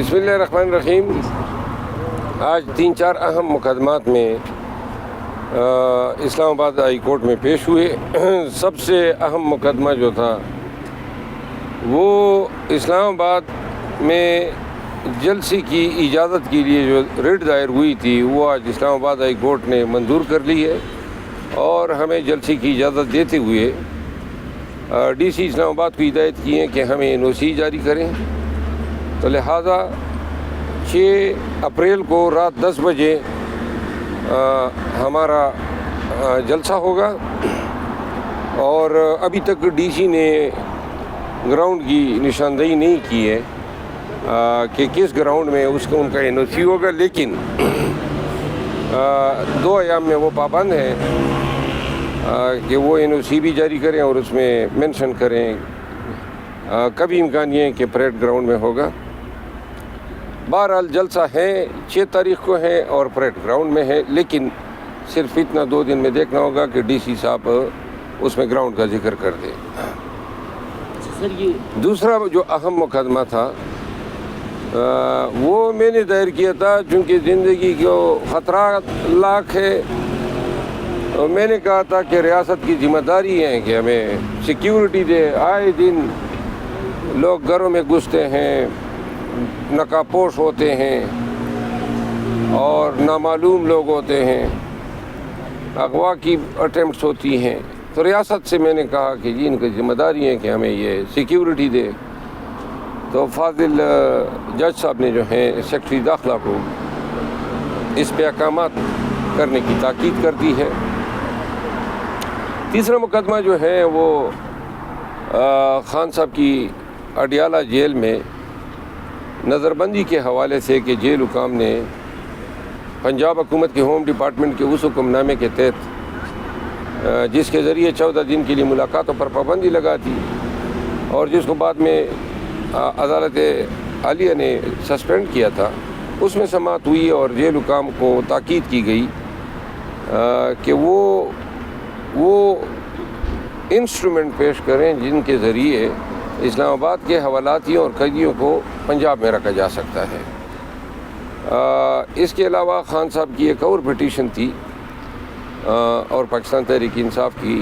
بسم اللہ الرحمن الرحیم۔ آج 3-4 اہم مقدمات میں اسلام آباد ہائی کورٹ میں پیش ہوئے۔ سب سے اہم مقدمہ جو تھا وہ اسلام آباد میں جلسے کی اجازت کے لیے جو ریٹ دائر ہوئی تھی وہ آج اسلام آباد ہائی کورٹ نے منظور کر لی ہے، اور ہمیں جلسے کی اجازت دیتے ہوئے ڈی سی اسلام آباد کو ہدایت کی ہے کہ ہمیں NOC جاری کریں۔ تو لہٰذا 6 اپریل کو رات 10 بجے ہمارا جلسہ ہوگا، اور ابھی تک ڈی سی نے گراؤنڈ کی نشاندہی نہیں کی ہے کہ کس گراؤنڈ میں ان کا NOC ہوگا، لیکن 2 ایام میں وہ پابند ہیں کہ وہ NOC بھی جاری کریں اور اس میں مینشن کریں کبھی امکان یہ ہے کہ پریڈ گراؤنڈ میں ہوگا۔ بہرحال جلسہ ہے 6 تاریخ کو ہے اور پریڈ گراؤنڈ میں ہے، لیکن صرف اتنا 2 دن میں دیکھنا ہوگا کہ ڈی سی صاحب اس میں گراؤنڈ کا ذکر کر دیں۔ دوسرا جو اہم مقدمہ تھا وہ میں نے دائر کیا تھا، چونکہ زندگی کو خطرات لاکھ ہے، اور میں نے کہا تھا کہ ریاست کی ذمہ داری ہے کہ ہمیں سیکیورٹی دے۔ آئے دن لوگ گھروں میں گھستے ہیں، نقاب پوش ہوتے ہیں اور نامعلوم لوگ ہوتے ہیں، اغوا کی اٹیمپٹس ہوتی ہیں۔ تو ریاست سے میں نے کہا کہ جی ان کی ذمہ داری ہے کہ ہمیں یہ سیکیورٹی دے۔ تو فاضل جج صاحب نے جو ہے سیکرٹری داخلہ کو اس پہ احکامات کرنے کی تاکید کر دی ہے۔ تیسرا مقدمہ جو ہے وہ خان صاحب کی اڈیالہ جیل میں نظر بندی کے حوالے سے کہ جیل حکام نے پنجاب حکومت کے ہوم ڈپارٹمنٹ کے اس حکم نامے کے تحت جس کے ذریعے 14 دن کے لیے ملاقاتوں پر پابندی لگا دی، اور جس کو بعد میں عدالت عالیہ نے سسپینڈ کیا تھا، اس میں سماعت ہوئی اور جیل حکام کو تاکید کی گئی کہ وہ انسٹرومنٹ پیش کریں جن کے ذریعے اسلام آباد کے حوالاتیوں اور قیدیوں کو پنجاب میں رکھا جا سکتا ہے۔ اس کے علاوہ خان صاحب کی ایک اور پٹیشن تھی اور پاکستان تحریک انصاف کی،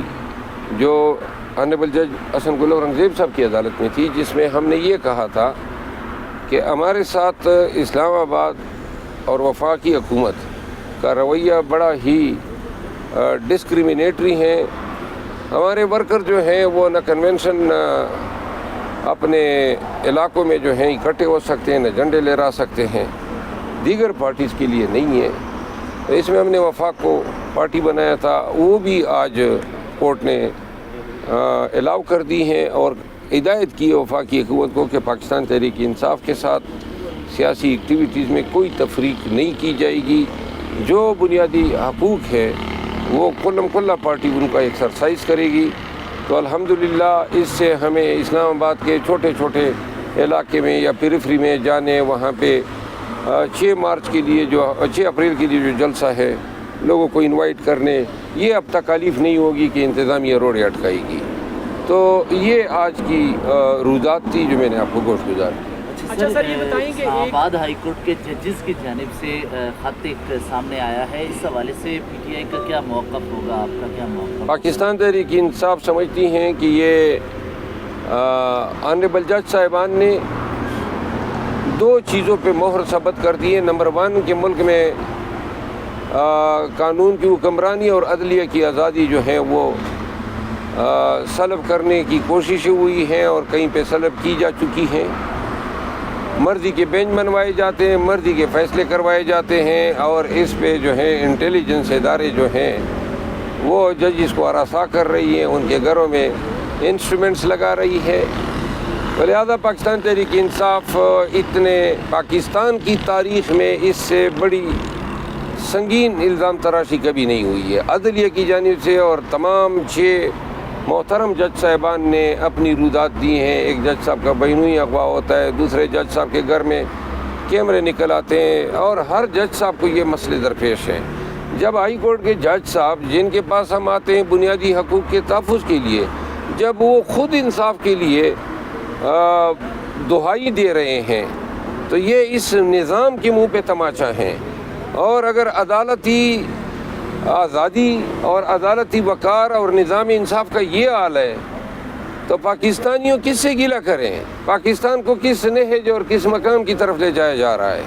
جو آنریبل جج حسن گل اورنگزیب صاحب کی عدالت میں تھی، جس میں ہم نے یہ کہا تھا کہ ہمارے ساتھ اسلام آباد اور وفاقی حکومت کا رویہ بڑا ہی ڈسکریمنیٹری ہیں۔ ہمارے ورکر جو ہیں وہ نہ کنونشن اپنے علاقوں میں جو ہیں اکٹھے ہو سکتے ہیں، نہ جھنڈے لہرا سکتے ہیں، دیگر پارٹیز کے لیے نہیں ہے۔ اس میں ہم نے وفاق کو پارٹی بنایا تھا، وہ بھی آج کورٹ نے الاؤ کر دی ہیں اور ہدایت کی وفاقی حکومت کو کہ پاکستان تحریک انصاف کے ساتھ سیاسی ایکٹیویٹیز میں کوئی تفریق نہیں کی جائے گی۔ جو بنیادی حقوق ہے وہ کلہ پارٹی ان کا ایکسرسائز کرے گی۔ تو الحمدللہ اس سے ہمیں اسلام آباد کے چھوٹے چھوٹے علاقے میں یا پیریفری میں جانے، وہاں پہ 6 اپریل کے لیے جو جلسہ ہے لوگوں کو انوائٹ کرنے، یہ اب تکالیف نہیں ہوگی کہ انتظامیہ روڈیں اٹکائے گی۔ تو یہ آج کی روزات تھی جو میں نے آپ کو گوش گزار کی۔ اچھا سر، یہ بتائیں کہ اسلام آباد ہائی کورٹ کے ججز کی جانب سے خط ایک سامنے آیا ہے، اس حوالے سے PTI کا کیا موقف ہوگا، آپ کا کیا موقف؟ پاکستان تحریک انصاف سمجھتی ہیں کہ یہ آنریبل جج صاحبان نے 2 چیزوں پہ مہر ثبت کر دی ہے۔ نمبر 1 کہ ملک میں قانون کی حکمرانی اور عدلیہ کی آزادی جو ہے وہ سلب کرنے کی کوششیں ہوئی ہیں اور کہیں پہ سلب کی جا چکی ہیں۔ مرضی کے بینچ بنوائے جاتے ہیں، مرضی کے فیصلے کروائے جاتے ہیں، اور اس پہ جو ہے انٹیلیجنس ادارے جو ہیں وہ ججز کو ہراساں کر رہی ہیں، ان کے گھروں میں انسٹرومنٹس لگا رہی ہے۔ تو لہٰذا پاکستان تحریک انصاف پاکستان کی تاریخ میں اس سے بڑی سنگین الزام تراشی کبھی نہیں ہوئی ہے عدلیہ کی جانب سے، اور تمام 6 محترم جج صاحبان نے اپنی رودات دی ہیں۔ ایک جج صاحب کا بہنوئی اغوا ہوتا ہے، دوسرے جج صاحب کے گھر میں کیمرے نکل آتے ہیں، اور ہر جج صاحب کو یہ مسئلے درپیش ہیں۔ جب ہائی کورٹ کے جج صاحب جن کے پاس ہم آتے ہیں بنیادی حقوق کے تحفظ کے لیے، جب وہ خود انصاف کے لیے دہائی دے رہے ہیں تو یہ اس نظام کے منہ پہ تماچا ہے. اور اگر عدالتی آزادی اور عدالتی وقار اور نظام انصاف کا یہ حال ہے تو پاکستانیوں کس سے گلہ کریں؟ پاکستان کو کس نہج اور کس مقام کی طرف لے جایا جا رہا ہے؟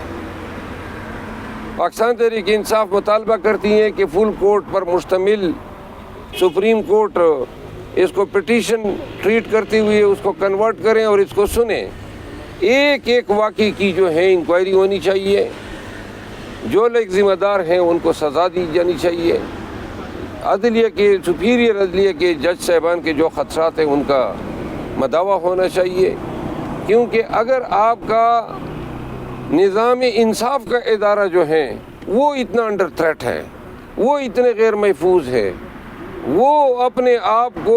پاکستان تحریک انصاف مطالبہ کرتی ہے کہ فل کورٹ پر مشتمل سپریم کورٹ اس کو پٹیشن ٹریٹ کرتے ہوئے اس کو کنورٹ کریں اور اس کو سنیں. ایک ایک واقعے کی جو ہے انکوائری ہونی چاہیے. جو لوگ ذمہ دار ہیں ان کو سزا دی جانی چاہیے. عدلیہ کے سپیریئر عدلیہ کے جج صاحبان کے جو خدشات ہیں ان کا مداوع ہونا چاہیے. کیونکہ اگر آپ کا نظام انصاف کا ادارہ جو ہے وہ اتنا انڈر تھریٹ ہے، وہ اتنے غیر محفوظ ہے، وہ اپنے آپ کو